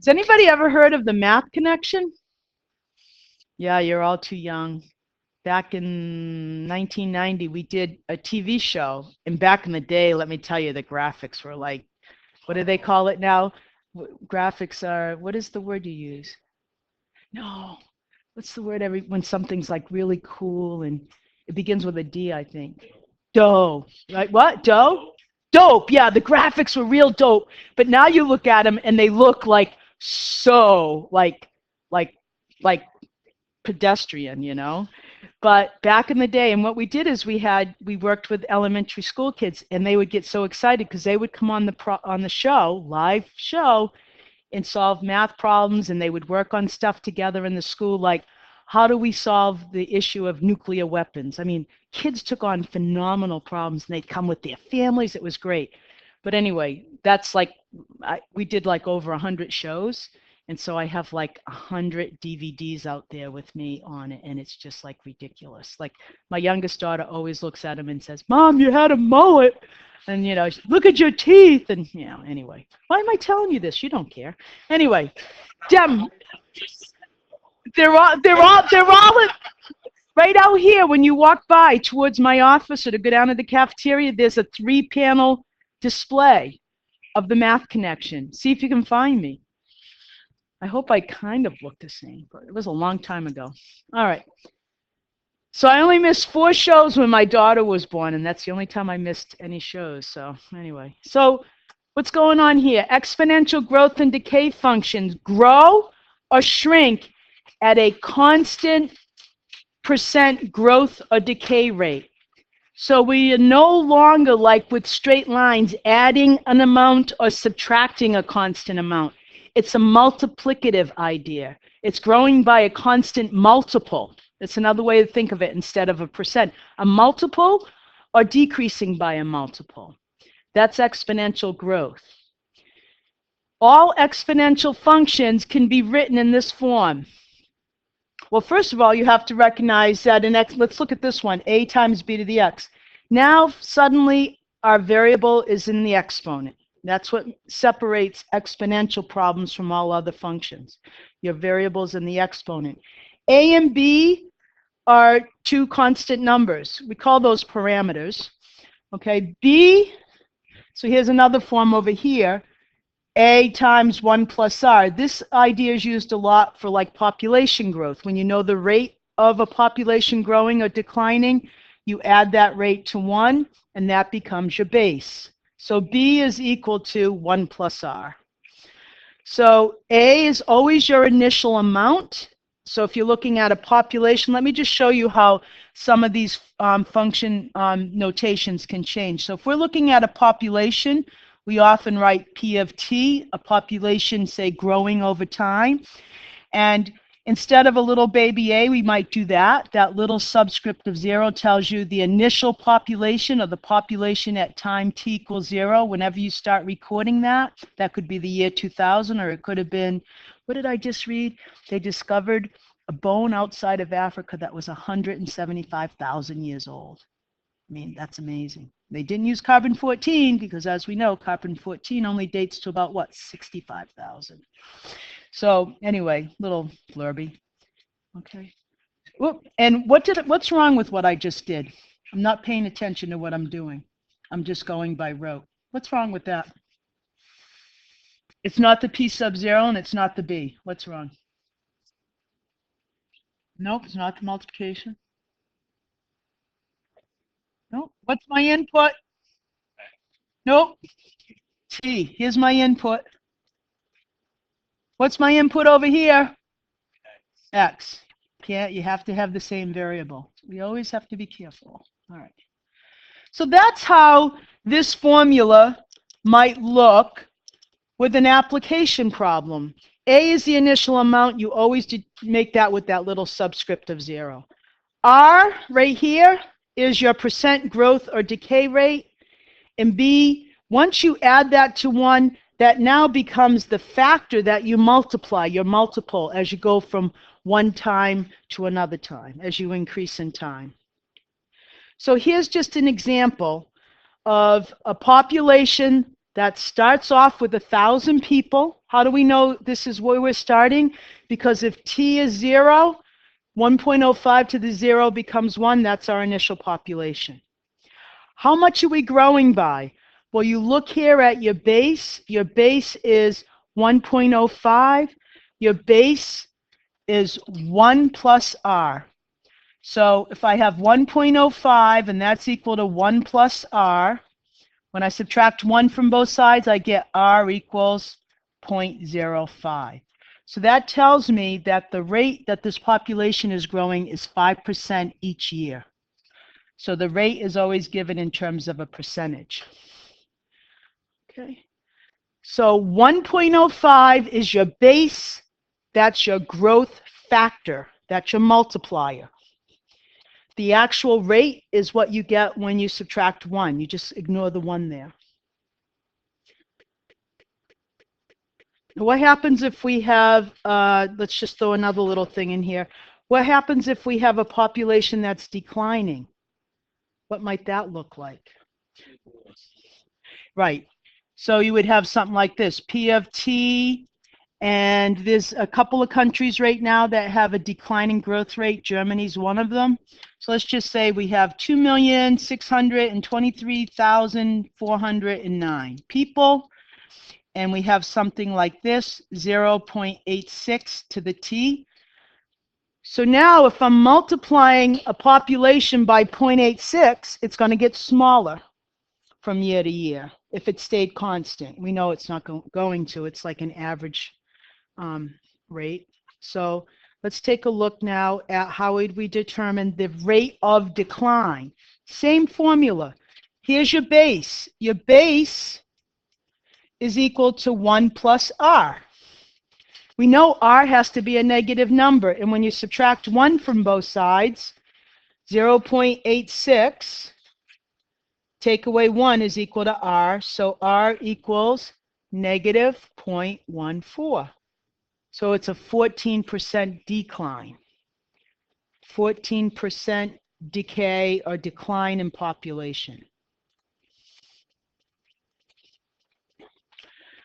Has anybody ever heard of the math connection? Yeah, you're all too young. Back in 1990, we did a TV show. And back in the day, let me tell you, the graphics were like, what do they call it now? Graphics are, what is the word you use? No, what's the word when something's like really cool and it begins with a D, I think. Dope. Right? What? Dope? Dope. Yeah, the graphics were real dope. But now you look at them and they look like so like like pedestrian, you know? But back in the day, and what we did is we worked with elementary school kids, and they would get so excited because they would come on the show, live show, and solve math problems, and they would work on stuff together in the school, like how do we solve the issue of nuclear weapons? I mean, kids took on phenomenal problems, and they'd come with their families. It was great. But anyway, that's like we did like over 100 shows. And so I have like 100 DVDs out there with me on it, and it's just like ridiculous. Like my youngest daughter always looks at him and says, "Mom, you had a mullet." And, you know, look at your teeth. And, you know, anyway, why am I telling you this? You don't care. Anyway, Dem, they're all right out here. When you walk by towards my office or to go down to the cafeteria, there's a 3-panel display of the math connection. See if you can find me. I hope I kind of look the same, but it was a long time ago. All right. So I only missed 4 shows when my daughter was born, and that's the only time I missed any shows. So anyway, so what's going on here? Exponential growth and decay functions grow or shrink at a constant % growth or decay rate. So we are no longer, like with straight lines, adding an amount or subtracting a constant amount. It's a multiplicative idea. It's growing by a constant multiple. It's another way to think of it instead of a %. A multiple or decreasing by a multiple. That's exponential growth. All exponential functions can be written in this form. Well, first of all, you have to recognize that let's look at this one, a times b to the x. Now, suddenly, our variable is in the exponent. That's what separates exponential problems from all other functions. Your variables in the exponent. A and b are 2 constant numbers. We call those parameters. Okay, b, so here's another form over here, a times 1 plus r. This idea is used a lot for like population growth. When you know the rate of a population growing or declining, you add that rate to 1, and that becomes your base. So b is equal to 1 plus r. So a is always your initial amount. So if you're looking at a population, let me just show you how some of these function notations can change. So if we're looking at a population, we often write P of t, a population, say, growing over time. And instead of a little baby a, we might do that. That little subscript of 0 tells you the initial population, or the population at time t equals 0. Whenever you start recording that, that could be the year 2000, or it could have been, what did I just read? They discovered a bone outside of Africa that was 175,000 years old. I mean, that's amazing. They didn't use carbon-14 because, as we know, carbon-14 only dates to about, what, 65,000. So anyway, little blurby. Okay. Whoop. And what's wrong with what I just did? I'm not paying attention to what I'm doing. I'm just going by rote. What's wrong with that? It's not the P sub 0 and it's not the B. What's wrong? Nope, it's not the multiplication. Nope. What's my input? Nope. T. Here's my input. What's my input over here? X. You have to have the same variable. We always have to be careful. All right. So that's how this formula might look with an application problem. A is the initial amount. You always make that with that little subscript of 0. R right here is your % growth or decay rate. And B, once you add that to 1, that now becomes the factor that you multiply, your multiple, as you go from one time to another time, as you increase in time. So here's just an example of a population that starts off with 1,000 people. How do we know this is where we're starting? Because if t is 0, 1.05 to the 0 becomes 1. That's our initial population. How much are we growing by? Well, you look here at your base. Your base is 1.05. Your base is 1 plus r. So if I have 1.05 and that's equal to 1 plus r, when I subtract 1 from both sides, I get r equals 0.05. So that tells me that the rate that this population is growing is 5% each year. So the rate is always given in terms of a percentage. Okay. So 1.05 is your base. That's your growth factor. That's your multiplier. The actual rate is what you get when you subtract 1. You just ignore the 1 there. What happens if we have, let's just throw another little thing in here. What happens if we have a population that's declining? What might that look like? Right. So you would have something like this, P of T, and there's a couple of countries right now that have a declining growth rate. Germany's one of them. So let's just say we have 2,623,409 people, and we have something like this, 0.86 to the T. So now if I'm multiplying a population by 0.86, it's going to get smaller from year to year if it stayed constant. We know it's not going to. It's like an average rate. So let's take a look now at how would we determine the rate of decline. Same formula. Here's your base. Your base is equal to 1 plus r. We know r has to be a negative number, and when you subtract 1 from both sides, 0.86 take away 1 is equal to r, so r equals negative 0.14. So it's a 14% decline. 14% decay or decline in population.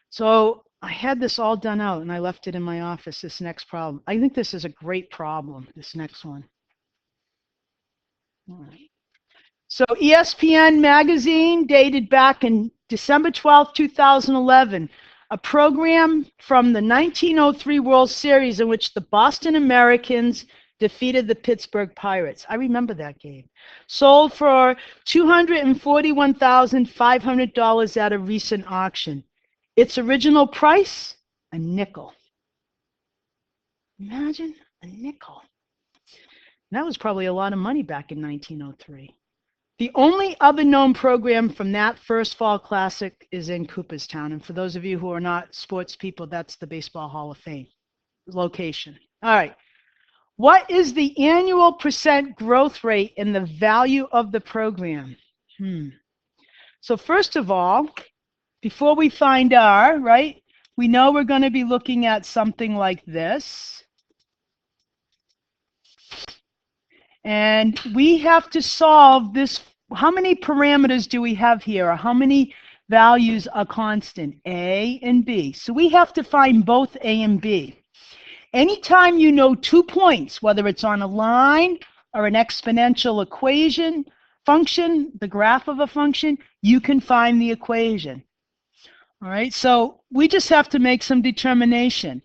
So I had this all done out and I left it in my office, this next problem. I think this is a great problem, this next one. All right. So ESPN magazine, dated back in December 12, 2011, a program from the 1903 World Series in which the Boston Americans defeated the Pittsburgh Pirates. I remember that game. Sold for $241,500 at a recent auction. Its original price, a nickel. Imagine a nickel. And that was probably a lot of money back in 1903. The only other known program from that first fall classic is in Cooperstown. And for those of you who are not sports people, that's the Baseball Hall of Fame location. All right. What is the annual percent growth rate in the value of the program? So first of all, before we find R, right, we know we're going to be looking at something like this. And we have to solve this. How many parameters do we have here? Or how many values are constant? A and B. So we have to find both A and B. Anytime you know 2 points, whether it's on a line or an exponential equation function, the graph of a function, you can find the equation. All right, so we just have to make some determination.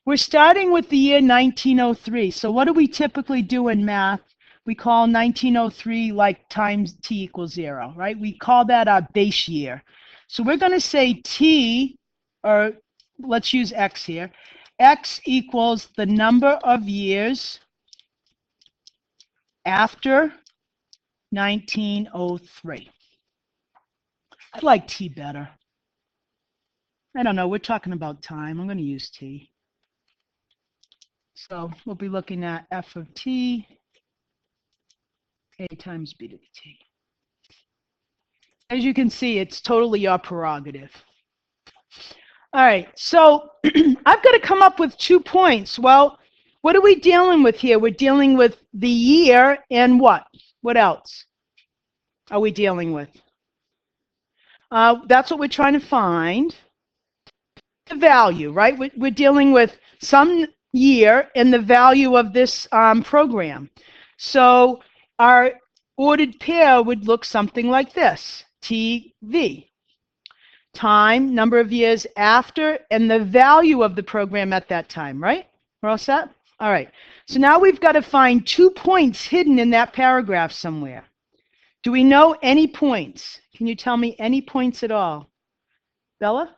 We're starting with the year 1903. So what do we typically do in math? We call 1903 like times t equals 0, right? We call that our base year. So we're going to say t, or let's use x here. X equals the number of years after 1903. I like t better. I don't know, we're talking about time. I'm going to use t. So we'll be looking at f of t, a times b to the t. As you can see, it's totally your prerogative. All right, so I've got to come up with 2 points. Well, what are we dealing with here? We're dealing with the year and what? What else are we dealing with? That's what we're trying to find. The value, right? We're dealing with some year and the value of this program. So our ordered pair would look something like this, TV. Time, number of years after, and the value of the program at that time, right? We're all set? All right. So now we've got to find 2 points hidden in that paragraph somewhere. Do we know any points? Can you tell me any points at all? Bella?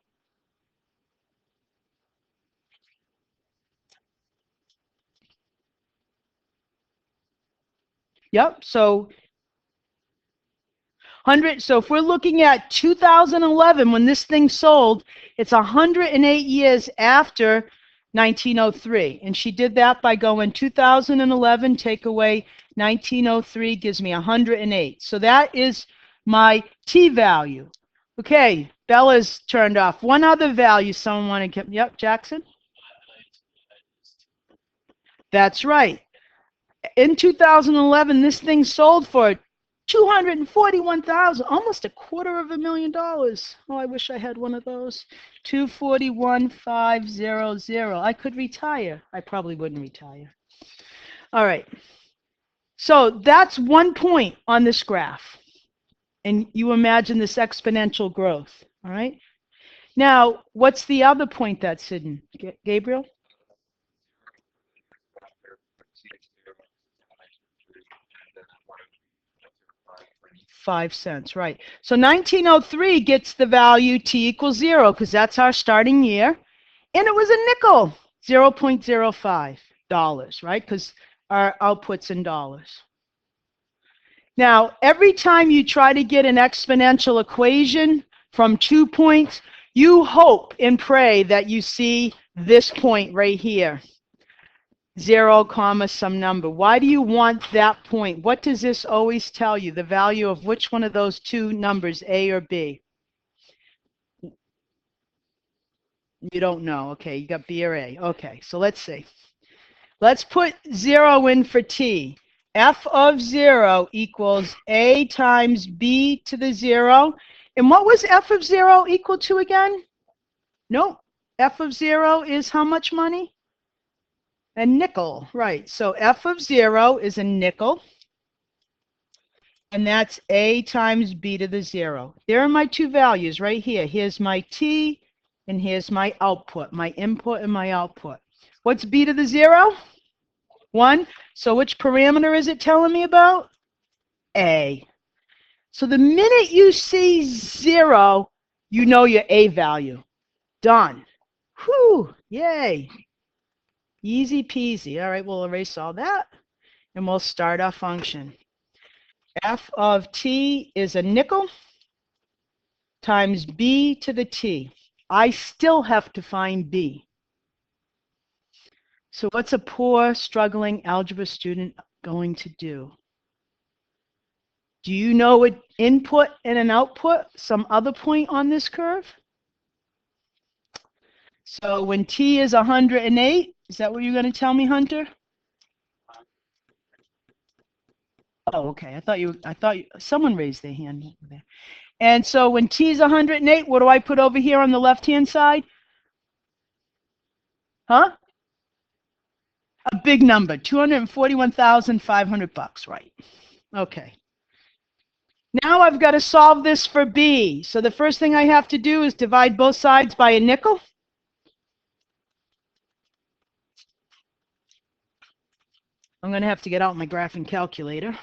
Yep. So 100. So if we're looking at 2011, when this thing sold, it's 108 years after 1903. And she did that by going 2011, take away 1903, gives me 108. So that is my T value. Okay, Bella's turned off. One other value someone wanted to, yep, Jackson? That's right. In 2011, this thing sold for 241,000, almost $250,000. Oh, I wish I had one of those. 241,500. I could retire. I probably wouldn't retire. All right. So that's 1 point on this graph. And you imagine this exponential growth. All right. Now, what's the other point that's hidden? Gabriel? 5 cents, right. So 1903 gets the value T equals 0 because that's our starting year. And it was a nickel, $0.05, right? Because our output's in dollars. Now, every time you try to get an exponential equation from 2 points, you hope and pray that you see this point right here. 0, comma, some number. Why do you want that point? What does this always tell you? The value of which one of those two numbers, A or B? You don't know. Okay, you got B or A. Okay, so let's see. Let's put 0 in for T. F of 0 equals A times B to the 0. And what was F of 0 equal to again? Nope. F of 0 is how much money? A nickel, right. So F of 0 is a nickel. And that's A times B to the 0. There are my two values right here. Here's my T, and here's my output, my input and my output. What's B to the 0? 1. So which parameter is it telling me about? A. So the minute you see 0, you know your A value. Done. Whew, yay. Easy peasy. All right, we'll erase all that, and we'll start our function. F of T is a nickel times B to the T. I still have to find B. So what's a poor, struggling algebra student going to do? Do you know an input and an output, some other point on this curve? So when T is 108, is that what you're going to tell me, Hunter? Oh, okay. I thought someone raised their hand over there. And so when T is 108, what do I put over here on the left-hand side? Huh? A big number, $241,500, right? Okay. Now I've got to solve this for B. So the first thing I have to do is divide both sides by a nickel. I'm going to have to get out my graphing calculator.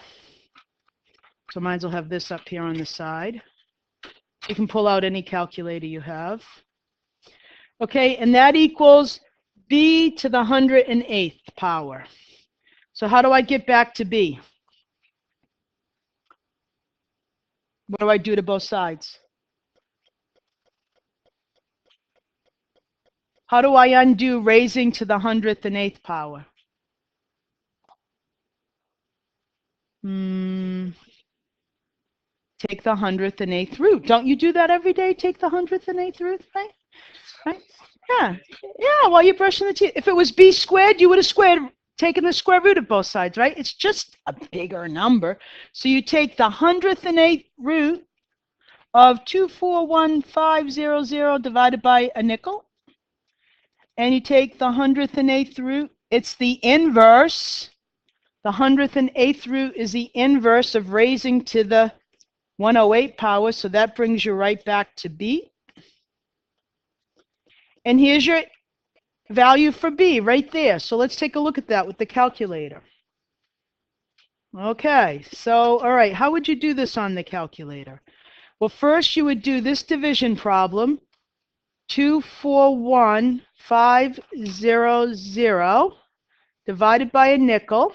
So might as well have this up here on the side. You can pull out any calculator you have. Okay, and that equals B to the 108th power. So how do I get back to B? What do I do to both sides? How do I undo raising to the 108th power? Take the 108th root. Don't you do that every day? Take the 108th root, right? Right? Yeah. Yeah, while you're brushing the teeth. If it was B squared, you would have taken the square root of both sides, right? It's just a bigger number. So you take the 108th root of 241,500 divided by a nickel. And you take the 108th root. It's the inverse. The 108th root is the inverse of raising to the 108 power, so that brings you right back to B. And here's your value for B right there. So let's take a look at that with the calculator. Okay, so all right, how would you do this on the calculator? Well, first you would do this division problem, 241,500 divided by a nickel.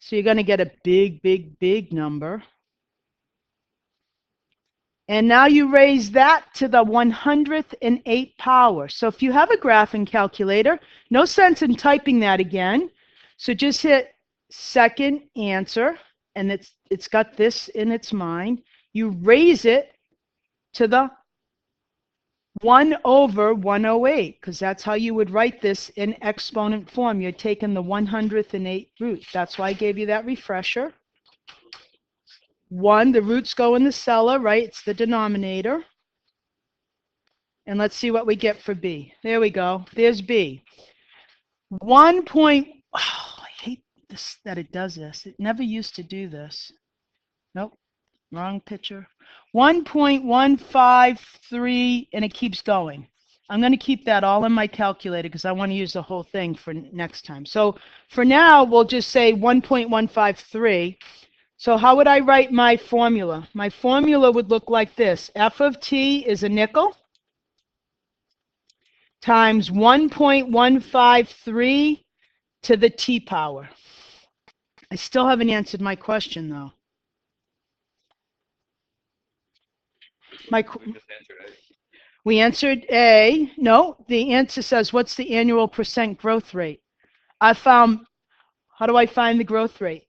So you're going to get a big, big, big number. And now you raise that to the 108th power. So if you have a graphing calculator, no sense in typing that again. So just hit second answer, and it's got this in its mind. You raise it to the 1 over 108, because that's how you would write this in exponent form. You're taking the 108th root. That's why I gave you that refresher. 1, the roots go in the cellar, right? It's the denominator. And let's see what we get for B. There we go. There's B. 1 point, oh, I hate this that it does this. It never used to do this. Nope, wrong picture. 1.153, and it keeps going. I'm going to keep that all in my calculator because I want to use the whole thing for next time. So for now, we'll just say 1.153. So how would I write my formula? My formula would look like this. F of t is a nickel times 1.153 to the t power. I still haven't answered my question, though. We answered A. No, the answer says, what's the annual percent growth rate? I found, how do I find the growth rate?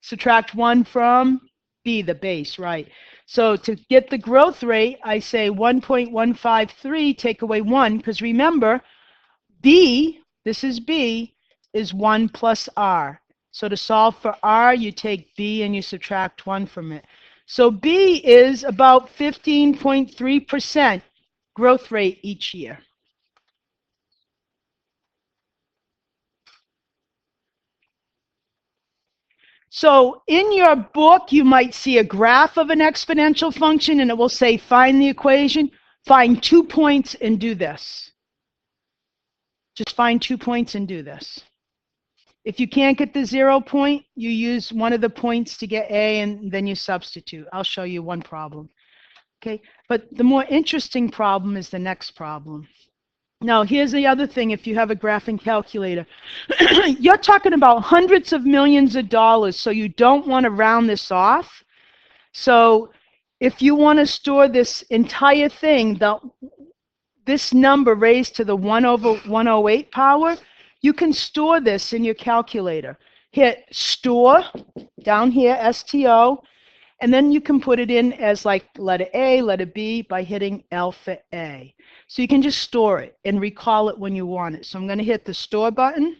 Subtract 1 from B, the base, right? So to get the growth rate, I say 1.153, take away 1, because remember, B, this is B, is 1 plus R. So to solve for R, you take B and you subtract 1 from it. So B is about 15.3% growth rate each year. So in your book, you might see a graph of an exponential function, and it will say, find the equation, find 2 points and do this. Just find 2 points and do this. If you can't get the 0 point, you use one of the points to get A, and then you substitute. I'll show you one problem. Okay, but the more interesting problem is the next problem. Now, here's the other thing if you have a graphing calculator. You're talking about hundreds of millions of dollars, so you don't want to round this off. So if you want to store this entire thing, this number raised to the 1 over 108 power, you can store this in your calculator. Hit store, down here, STO, and then you can put it in as like letter A, letter B by hitting alpha A. So you can just store it and recall it when you want it. So I'm going to hit the store button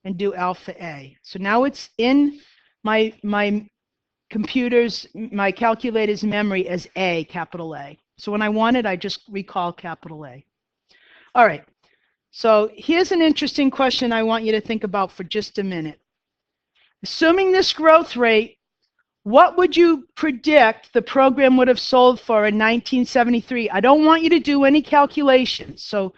and do alpha A. So now it's in my computer's, my calculator's memory as A, capital A. So when I want it, I just recall capital A. All right. So here's an interesting question I want you to think about for just a minute. Assuming this growth rate, what would you predict the program would have sold for in 1973? I don't want you to do any calculations, so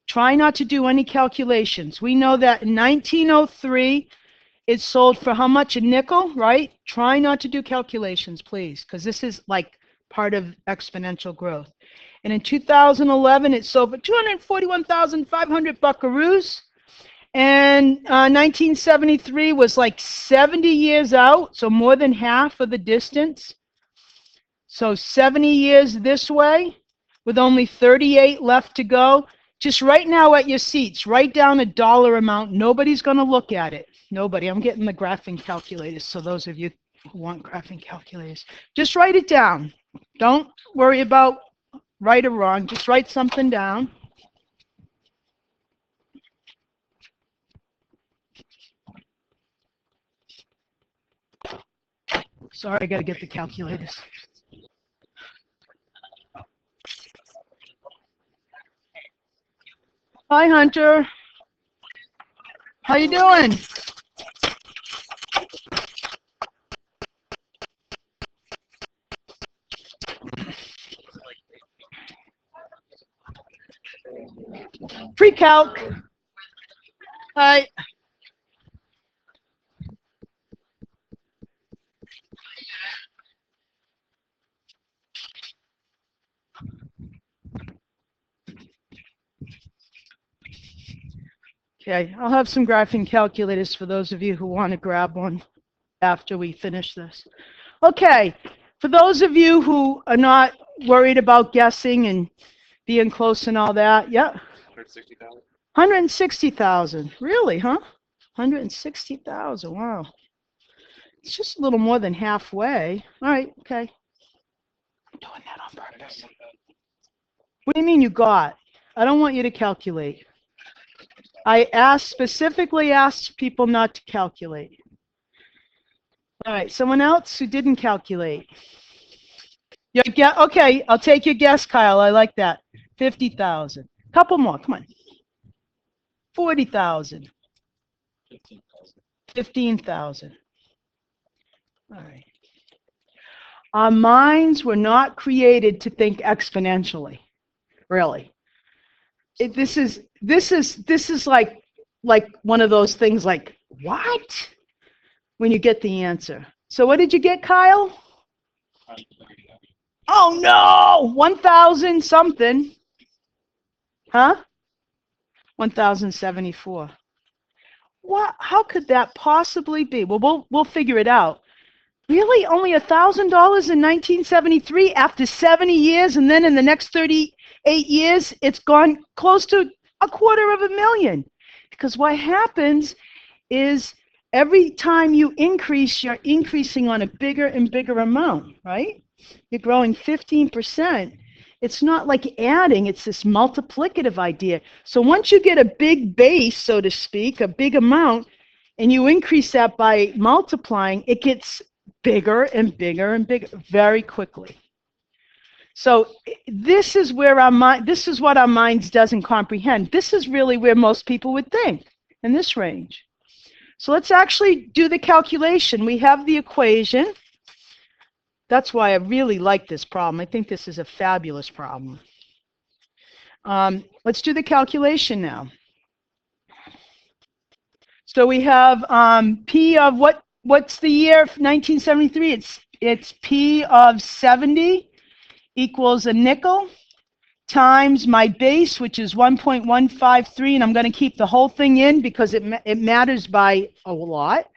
try not to do any calculations. We know that in 1903, it sold for how much? A nickel, right? Try not to do calculations, please, because this is like part of exponential growth. And in 2011, it sold for 241,500 buckaroos. And 1973 was like 70 years out, so more than half of the distance. So 70 years this way, with only 38 left to go. Just right now at your seats, write down a dollar amount. Nobody's going to look at it. Nobody. I'm getting the graphing calculators, so those of you who want graphing calculators, just write it down. Don't worry about right or wrong. Just write something down. Sorry, I got to get the calculators. Hi, Hunter. How you doing? Pre-calc. Hi. Okay, I'll have some graphing calculators for those of you who want to grab one after we finish this. Okay, for those of you who are not worried about guessing and being close and all that, yeah. 160,000. 160,000. Really, huh? 160,000. Wow. It's just a little more than halfway. All right, okay. I'm doing that on purpose. What do you mean you got? I don't want you to calculate. I specifically asked people not to calculate. All right, someone else who didn't calculate. Okay, I'll take your guess, Kyle. I like that. 50,000. Couple more. Come on. 40,000. 15,000. All right. Our minds were not created to think exponentially. Really. This is like one of those things like, what? When you get the answer. So what did you get, Kyle? Oh no! 1,000 something. Huh? 1,074. What? How could that possibly be? Well, we'll figure it out. Really? Only $1,000 in 1973 after 70 years, and then in the next 38 years, it's gone close to $250,000. Because what happens is every time you increase, you're increasing on a bigger and bigger amount, right? You're growing 15%. It's not like adding, it's this multiplicative idea. So once you get a big base, so to speak, a big amount, and you increase that by multiplying, it gets bigger and bigger and bigger very quickly. So this is where this is what our minds doesn't comprehend. This is really where most people would think, in this range. So let's actually do the calculation. We have the equation. That's why I really like this problem. I think this is a fabulous problem. Let's do the calculation now. So we have P of what's the year of 1973? It's P of 70 equals a nickel times my base, which is 1.153, and I'm going to keep the whole thing in because it matters by a lot.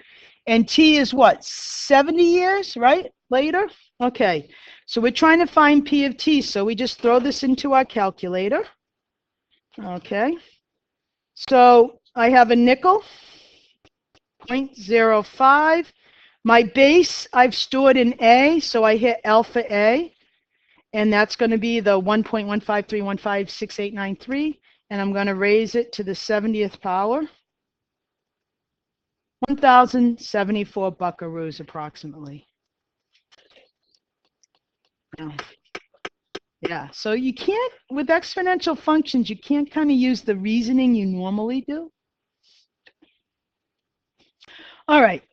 And T is what, 70 years, right, later? Okay, so we're trying to find P of T, so we just throw this into our calculator. Okay, so I have a nickel, 0.05. My base I've stored in A, so I hit alpha A, and that's going to be the 1.153156893, and I'm going to raise it to the 70th power. 1,074 buckaroos approximately. Yeah, so you can't, with exponential functions, you can't kind of use the reasoning you normally do. All right.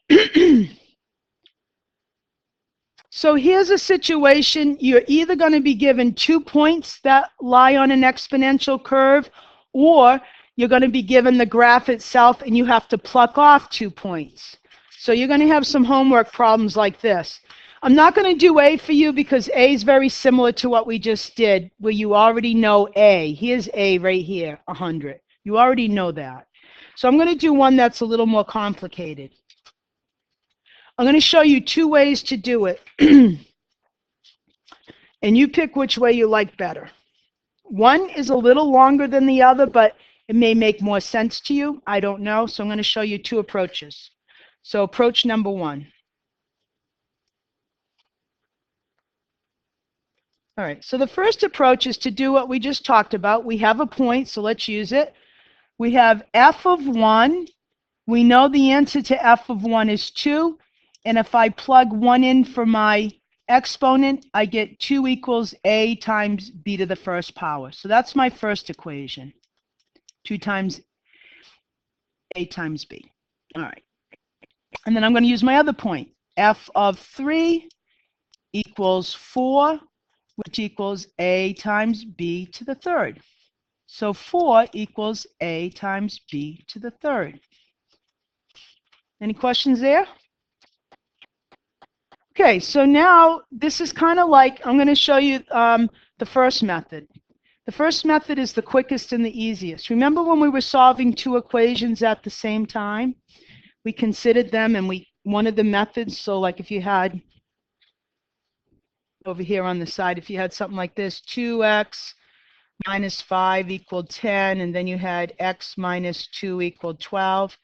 So here's a situation. You're either going to be given 2 points that lie on an exponential curve, or you're going to be given the graph itself and you have to pluck off 2 points. So you're going to have some homework problems like this. I'm not going to do A for you because A is very similar to what we just did, where you already know A. Here's A right here, 100. You already know that. So I'm going to do one that's a little more complicated. I'm going to show you 2 ways to do it. And you pick which way you like better. One is a little longer than the other, but it may make more sense to you. I don't know. So I'm going to show you 2 approaches. So approach number 1. All right, so the first approach is to do what we just talked about. We have a point, so let's use it. We have f of 1. We know the answer to f of 1 is 2. And if I plug 1 in for my exponent, I get 2 equals a times b to the first power. So that's my first equation. 2 times A times B. All right. And then I'm going to use my other point. F of 3 equals 4, which equals A times B to the third. So 4 equals A times B to the third. Any questions there? Okay, so now this is kind of like, I'm going to show you the first method. The first method is the quickest and the easiest. Remember when we were solving two equations at the same time? We considered them and we wanted the methods. So like if you had, over here on the side, if you had something like this, 2x minus 5 equaled 10, and then you had x minus 2 equaled 12,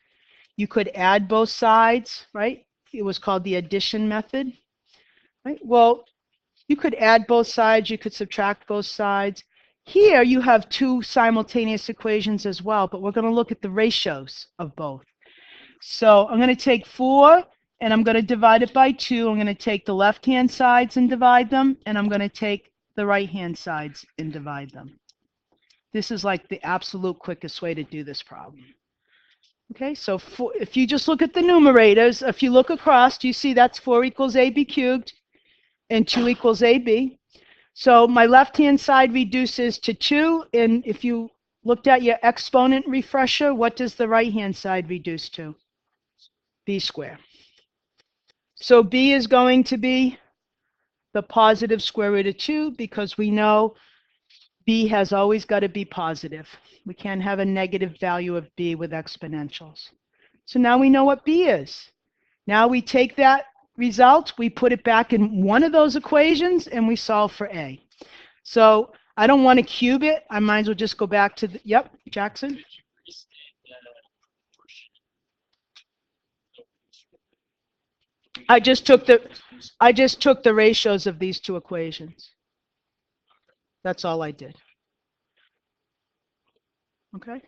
you could add both sides, right? It was called the addition method, right? Well, you could add both sides, you could subtract both sides. Here you have two simultaneous equations as well, but we're going to look at the ratios of both. So I'm going to take 4 and I'm going to divide it by 2. I'm going to take the left-hand sides and divide them, and I'm going to take the right-hand sides and divide them. This is like the absolute quickest way to do this problem. Okay, so if you just look at the numerators, if you look across, you see that's 4 equals AB cubed and 2 equals AB. So my left-hand side reduces to 2, and if you looked at your exponent refresher, what does the right-hand side reduce to? B squared. So B is going to be the positive square root of 2, because we know B has always got to be positive. We can't have a negative value of B with exponentials. So now we know what B is. Now we take that result, we put it back in one of those equations, and we solve for A. So I don't want to cube it. I might as well just go back to the, yep, Jackson. I just took the ratios of these two equations. That's all I did. Okay.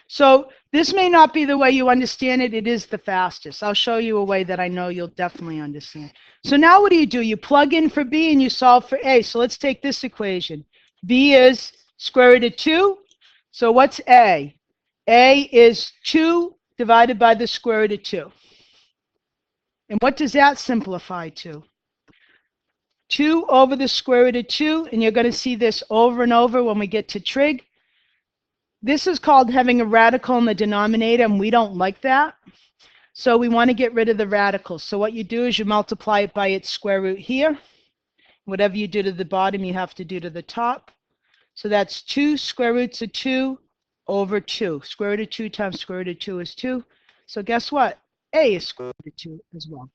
So this may not be the way you understand it. It is the fastest. I'll show you a way that I know you'll definitely understand. So now what do? You plug in for B and you solve for A. So let's take this equation. B is square root of 2. So what's A? A is 2 divided by the square root of 2. And what does that simplify to? 2 over the square root of 2, and you're going to see this over and over when we get to trig. This is called having a radical in the denominator, and we don't like that. So we want to get rid of the radical. So what you do is you multiply it by its square root here. Whatever you do to the bottom, you have to do to the top. So that's 2 square roots of 2 over 2. Square root of 2 times square root of 2 is 2. So guess what? A is square root of 2 as well.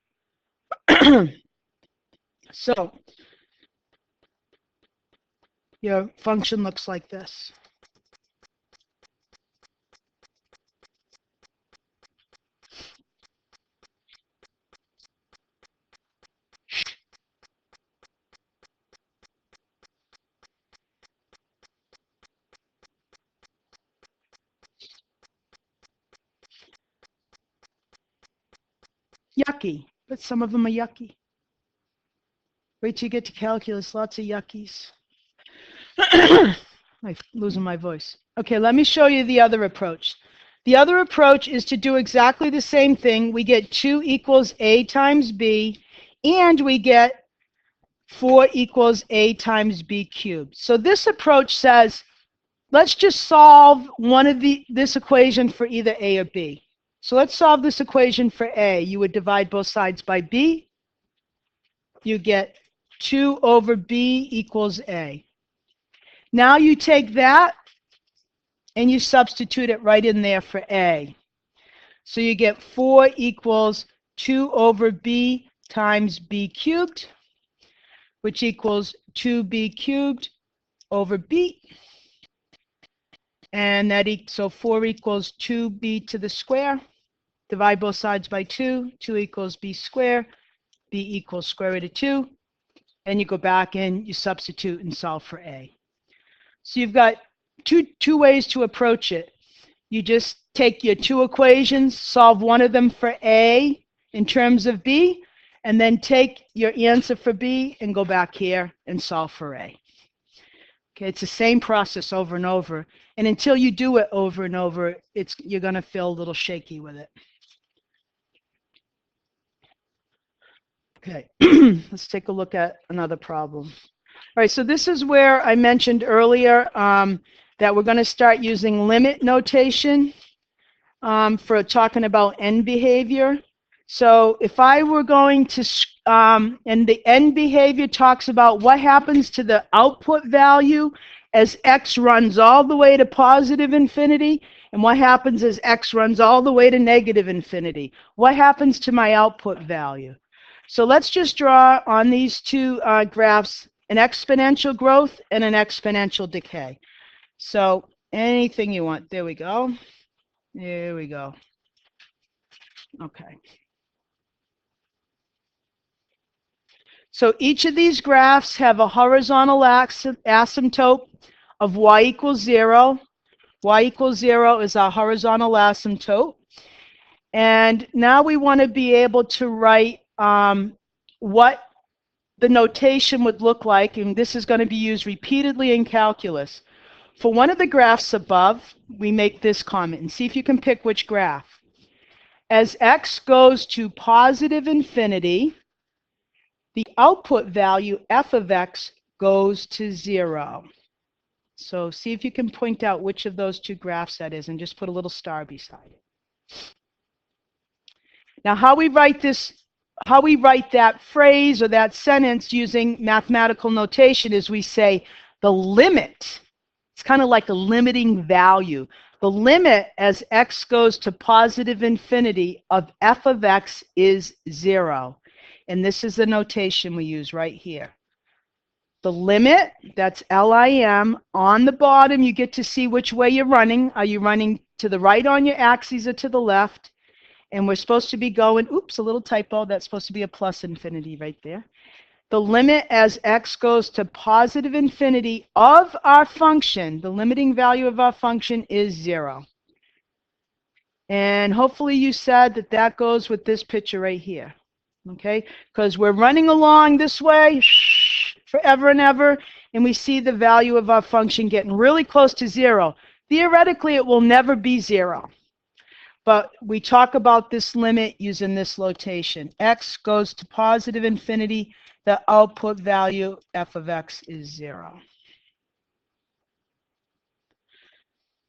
So your function looks like this. Yucky, but some of them are yucky. Wait till you get to calculus, lots of yuckies. I'm losing my voice. Okay, let me show you the other approach. The other approach is to do exactly the same thing. We get 2 equals A times B, and we get 4 equals A times B cubed. So this approach says, let's just solve this equation for either A or B. So let's solve this equation for A. You would divide both sides by B. You get 2 over B equals A. Now you take that and you substitute it right in there for A. So you get 4 equals 2 over B times B cubed, which equals 2B cubed over B. And so 4 equals 2B to the square. Divide both sides by 2. 2 equals B squared. B equals square root of 2. And you go back and you substitute and solve for A. So you've got two ways to approach it. You just take your two equations, solve one of them for A in terms of B, and then take your answer for B and go back here and solve for A. Okay, it's the same process over and over. And until you do it over and over, you're going to feel a little shaky with it. Okay, let's take a look at another problem. All right, so this is where I mentioned earlier that we're going to start using limit notation for talking about end behavior. So if I were going to, and the end behavior talks about what happens to the output value as x runs all the way to positive infinity, and what happens as x runs all the way to negative infinity. What happens to my output value? So let's just draw on these two graphs an exponential growth and an exponential decay. So anything you want. There we go. There we go. Okay. So each of these graphs have a horizontal asymptote of y equals 0. Y equals 0 is our horizontal asymptote. And now we want to be able to write what the notation would look like, and this is going to be used repeatedly in calculus. For one of the graphs above, we make this comment, and see if you can pick which graph. As x goes to positive infinity, the output value f of x goes to 0. So see if you can point out which of those two graphs that is, and just put a little star beside it. Now, how we write that phrase or that sentence using mathematical notation is we say the limit. It's kind of like a limiting value. The limit as x goes to positive infinity of f of x is 0. And this is the notation we use right here. The limit, that's LIM. On the bottom, you get to see which way you're running. Are you running to the right on your axis or to the left? And we're supposed to be going, oops, a little typo, that's supposed to be a plus infinity right there. The limit as x goes to positive infinity of our function, the limiting value of our function is 0. And hopefully you said that that goes with this picture right here. Okay, because we're running along this way forever and ever, and we see the value of our function getting really close to 0. Theoretically, it will never be 0. But we talk about this limit using this notation. X goes to positive infinity. The output value, f of x, is 0.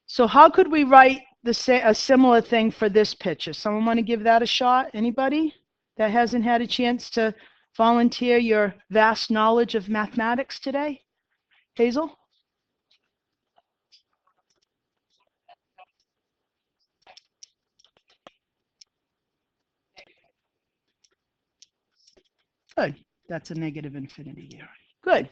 So how could we write a similar thing for this picture? Someone want to give that a shot? Anybody that hasn't had a chance to volunteer your vast knowledge of mathematics today? Hazel? Good. That's a negative infinity here. Good.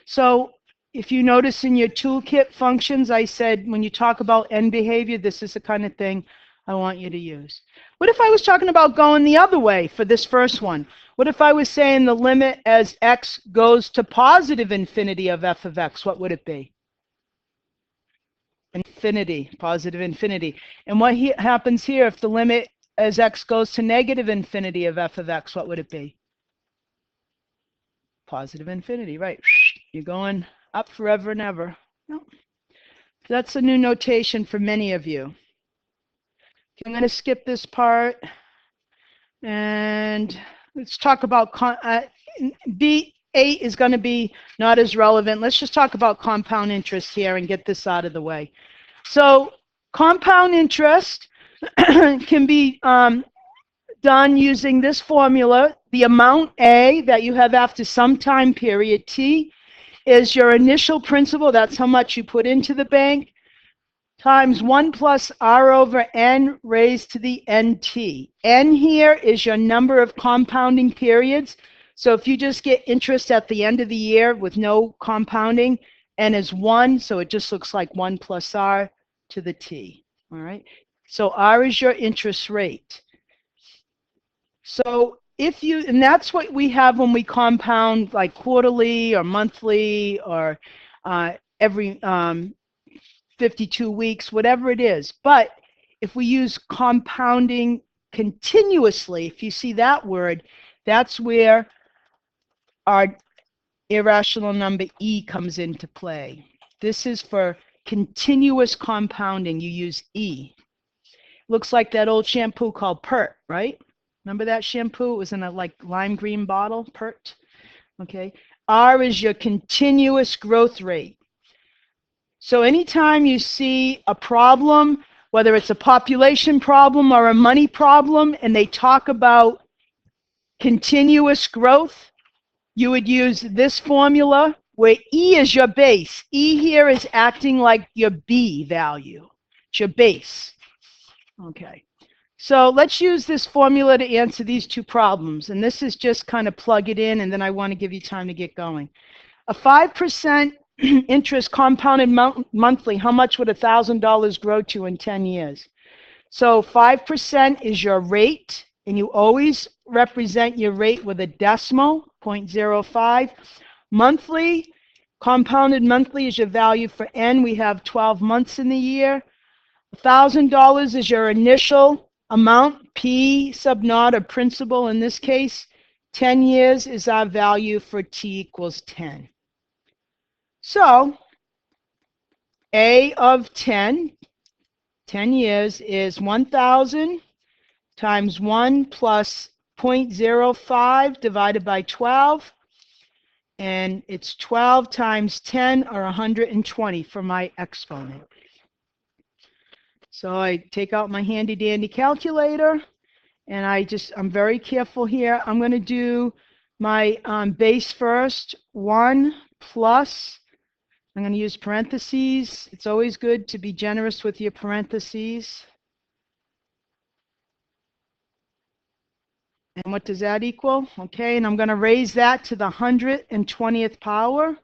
So if you notice in your toolkit functions, I said when you talk about end behavior, this is the kind of thing I want you to use. What if I was talking about going the other way for this first one? What if I was saying the limit as x goes to positive infinity of f of x? What would it be? Infinity, positive infinity. And what happens here if the limit as x goes to negative infinity of f of x? What would it be? Positive infinity, right? You're going up forever and ever. No. That's a new notation for many of you. Okay, I'm going to skip this part. And let's talk about, B8 is going to be not as relevant. Let's just talk about compound interest here and get this out of the way. So compound interest can be done using this formula. The amount A that you have after some time period, T, is your initial principal. That's how much you put into the bank, times 1 plus R over N raised to the NT. N here is your number of compounding periods. So if you just get interest at the end of the year with no compounding, N is 1, so it just looks like 1 plus R to the T. All right. So R is your interest rate. So if you, and that's what we have when we compound like quarterly or monthly or every 52 weeks, whatever it is. But if we use compounding continuously, if you see that word, that's where our irrational number E comes into play. This is for continuous compounding. You use E. Looks like that old shampoo called Pert, right? Remember that shampoo? It was in a like lime green bottle, Pert. Okay. R is your continuous growth rate. So anytime you see a problem, whether it's a population problem or a money problem, and they talk about continuous growth, you would use this formula where E is your base. E here is acting like your B value. It's your base. Okay. So let's use this formula to answer these two problems. And this is just kind of plug it in, and then I want to give you time to get going. A 5% interest compounded monthly, how much would $1,000 grow to in 10 years? So 5% is your rate, and you always represent your rate with a decimal, 0.05. Monthly, compounded monthly is your value for N. We have 12 months in the year. $1,000 is your initial amount, P sub naught, or principal in this case. 10 years is our value for T equals 10. So A of 10 years is 1,000 times 1 plus 0.05 divided by 12. And it's 12 times 10, or 120 for my exponent. So I take out my handy dandy calculator, and I'm very careful here. I'm going to do my base first, 1 plus, I'm going to use parentheses. It's always good to be generous with your parentheses. And what does that equal? Okay, and I'm going to raise that to the 120th power.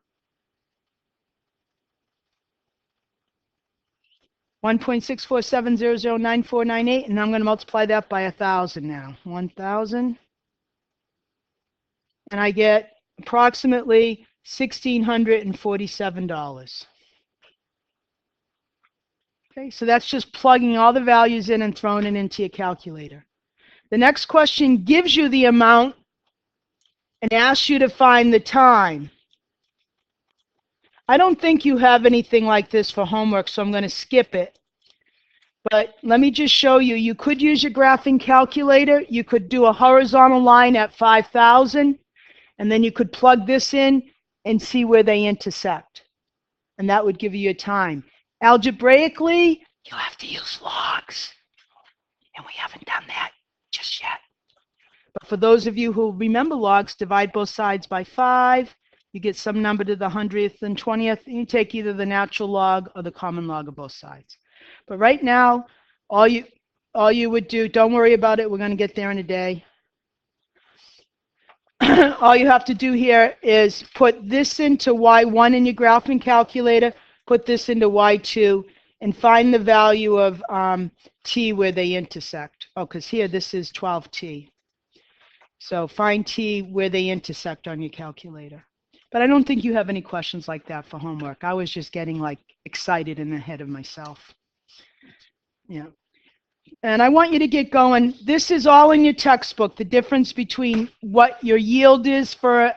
1.647009498, and I'm going to multiply that by 1,000 now. 1,000. And I get approximately $1,647. Okay, so that's just plugging all the values in and throwing it into your calculator. The next question gives you the amount and asks you to find the time. I don't think you have anything like this for homework, so I'm going to skip it. But let me just show you. You could use your graphing calculator. You could do a horizontal line at 5,000, and then you could plug this in and see where they intersect. And that would give you a time. Algebraically, you'll have to use logs. And we haven't done that just yet. But for those of you who remember logs, divide both sides by 5. You get some number to the 100th and 20th, and you take either the natural log or the common log of both sides. But right now, all you would do, don't worry about it, we're going to get there in a day. All you have to do here is put this into y1 in your graphing calculator, put this into y2, and find the value of t where they intersect. Oh, because here this is 12t. So find t where they intersect on your calculator. But I don't think you have any questions like that for homework. I was just getting like excited and ahead of myself. Yeah. And I want you to get going. This is all in your textbook, the difference between what your yield is for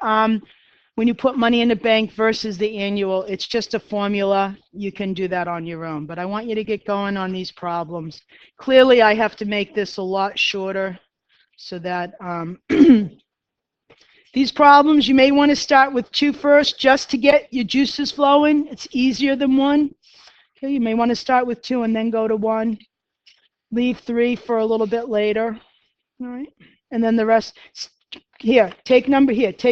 when you put money in the bank versus the annual. It's just a formula. You can do that on your own. But I want you to get going on these problems. Clearly, I have to make this a lot shorter so that these problems, you may want to start with 2 first just to get your juices flowing. It's easier than 1. Okay, you may want to start with 2 and then go to 1. Leave 3 for a little bit later. All right. And then the rest. Here, take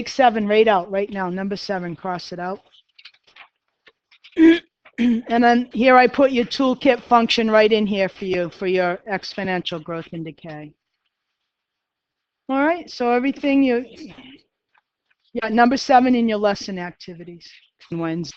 7 right out right now. Number 7, cross it out. And then here I put your toolkit function right in here for you for your exponential growth and decay. All right, so everything number 7 in your lesson activities. Wednesday.